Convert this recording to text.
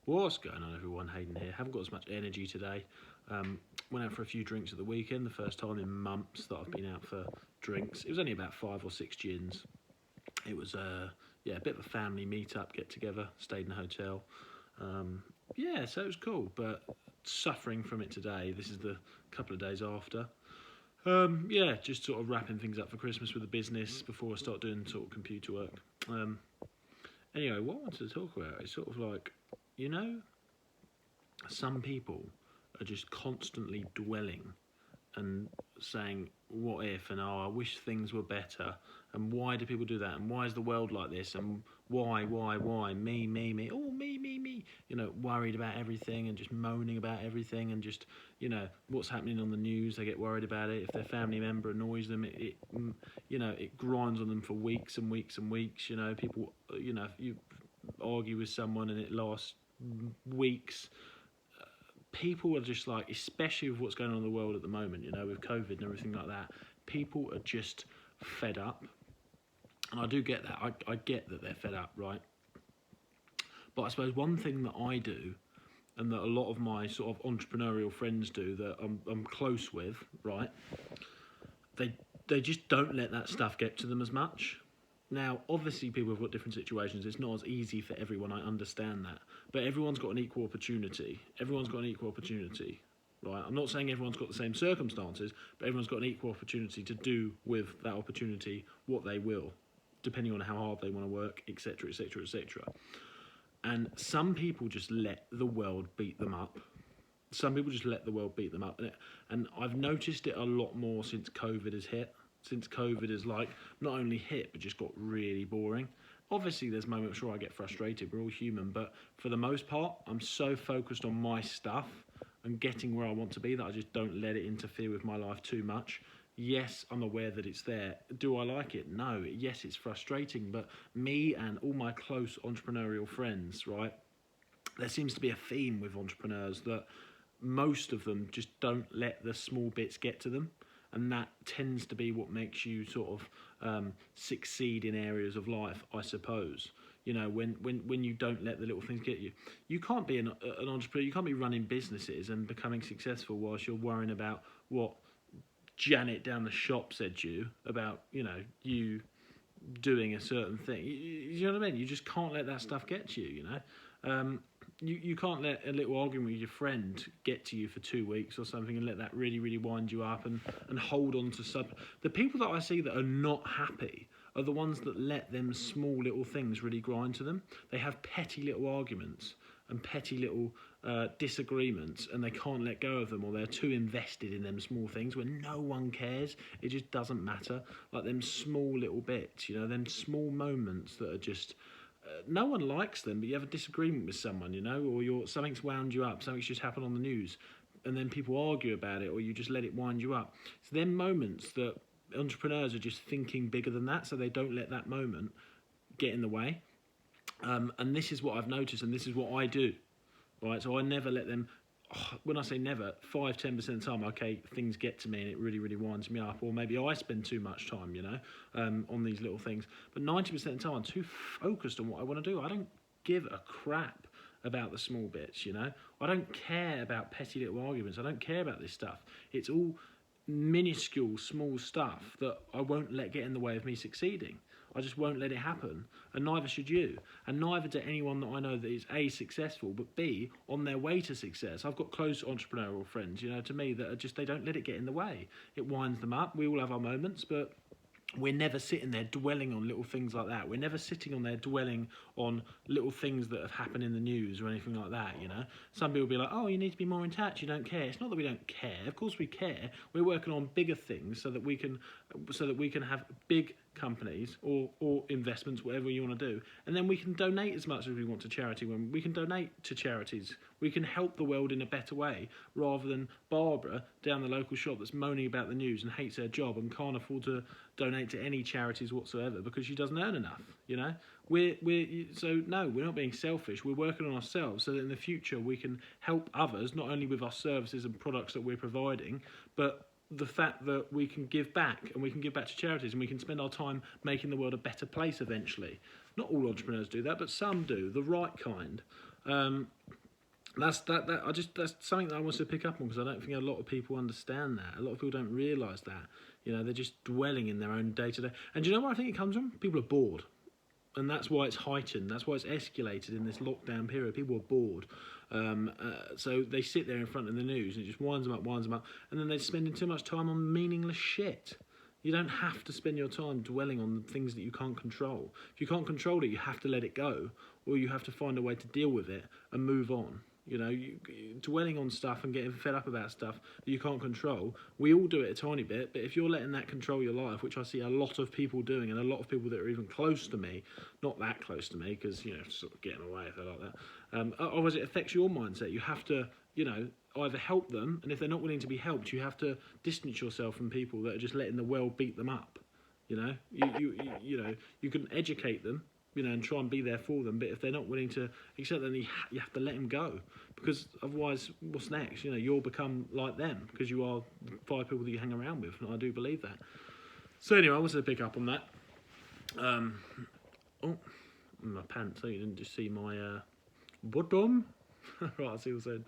What's going on, everyone? Hayden here. Haven't got as much energy today. Went out for a few drinks at the weekend, the first time in months that I've been out for drinks. It was only about 5 or 6 gins. It was a bit of a family meet-up, get together, stayed in a hotel. So it was cool, but suffering from it today. This is the couple of days after. Just sort of wrapping things up for Christmas with the business before I start doing sort of computer work. Anyway, what I wanted to talk about is sort of like, some people are just constantly dwelling and saying, what if, and I wish things were better, and why do people do that, and why is the world like this, and why, me, oh, me, worried about everything, and just moaning about everything, and just, what's happening on the news, they get worried about it. If their family member annoys them, it grinds on them for weeks and weeks and weeks. People, if you argue with someone and it lasts weeks, people are just like, especially with what's going on in the world at the moment, with COVID and everything like that, people are just fed up. And I do get that. I get that they're fed up, right? But I suppose one thing that I do, and that a lot of my sort of entrepreneurial friends do, that I'm close with, right? They just don't let that stuff get to them as much. Now, obviously, people have got different situations. It's not as easy for everyone. I understand that. But everyone's got an equal opportunity. Right? I'm not saying everyone's got the same circumstances, but everyone's got an equal opportunity to do with that opportunity what they will, depending on how hard they want to work, etc., etc., etc. And some people just let the world beat them up. And I've noticed it a lot more since COVID has hit. Since COVID has not only hit, but just got really boring. Obviously, there's moments where I get frustrated. We're all human. But for the most part, I'm so focused on my stuff and getting where I want to be that I just don't let it interfere with my life too much. Yes, I'm aware that it's there. Do I like it? No. Yes, it's frustrating. But me and all my close entrepreneurial friends, right, there seems to be a theme with entrepreneurs that most of them just don't let the small bits get to them. And that tends to be what makes you sort of succeed in areas of life, I suppose. When you don't let the little things get you. You can't be an entrepreneur, you can't be running businesses and becoming successful whilst you're worrying about what Janet down the shop said to you about, you doing a certain thing. You know what I mean? You just can't let that stuff get to you, You can't let a little argument with your friend get to you for 2 weeks or something and let that really, really wind you up and hold on to The people that I see that are not happy are the ones that let them small little things really grind to them. They have petty little arguments and petty little disagreements, and they can't let go of them, or they're too invested in them small things where no one cares. It just doesn't matter. Like them small little bits, them small moments that are just... no one likes them, but you have a disagreement with someone, or something's wound you up, something's just happened on the news, and then people argue about it, or you just let it wind you up. It's them moments that entrepreneurs are just thinking bigger than that, so they don't let that moment get in the way. And this is what I've noticed, and this is what I do, right? So I never let them... when I say never, 5-10% of the time, okay, things get to me and it really, really winds me up, or maybe I spend too much time, on these little things. But 90% of the time, I'm too focused on what I want to do. I don't give a crap about the small bits, I don't care about petty little arguments. I don't care about this stuff. It's all minuscule, small stuff that I won't let get in the way of me succeeding. I just won't let it happen, and neither should you, and neither do anyone that I know that is A, successful, but B, on their way to success. I've got close entrepreneurial friends, to me, that are just, they don't let it get in the way. It winds them up. We all have our moments, but we're never sitting there dwelling on little things like that. We're never sitting on there dwelling on little things that have happened in the news or anything like that, Some people will be like, oh, you need to be more in touch, you don't care. It's not that we don't care. Of course we care. We're working on bigger things so that we can have big companies or investments, whatever you want to do, and then we can donate as much as we want to charity. When we can donate to charities, we can help the world in a better way, rather than Barbara down the local shop that's moaning about the news and hates her job and can't afford to donate to any charities whatsoever because she doesn't earn enough. We're not being selfish. We're working on ourselves so that in the future we can help others, not only with our services and products that we're providing, but the fact that we can give back, and we can give back to charities, and we can spend our time making the world a better place eventually. Not all entrepreneurs do that, but some do, the right kind. That's something that I wanted to pick up on, because I don't think a lot of people understand that. A lot of people don't realise that. You know, they're just dwelling in their own day to day. And do you know where I think it comes from? People are bored. And that's why it's heightened. That's why it's escalated in this lockdown period. People are bored. So they sit there in front of the news and it just winds them up. And then they're spending too much time on meaningless shit. You don't have to spend your time dwelling on the things that you can't control. If you can't control it, you have to let it go, or you have to find a way to deal with it and move on. You know, dwelling on stuff and getting fed up about stuff that you can't control, we all do it a tiny bit, but if you're letting that control your life, which I see a lot of people doing, and a lot of people that are even close to me, not that close to me, because, you know, sort of getting away if they're like that, otherwise it affects your mindset. You have to, you know, either help them, and if they're not willing to be helped, you have to distance yourself from people that are just letting the world beat them up. You know, you know, you can educate them, you know, and try and be there for them. But if they're not willing to accept, then you have to let them go, because otherwise, what's next? You know, you'll become like them, because you are the 5 people that you hang around with, and I do believe that. So anyway, I wanted to pick up on that. Oh, my pants. So you didn't just see my bottom. Right, I'll see you soon.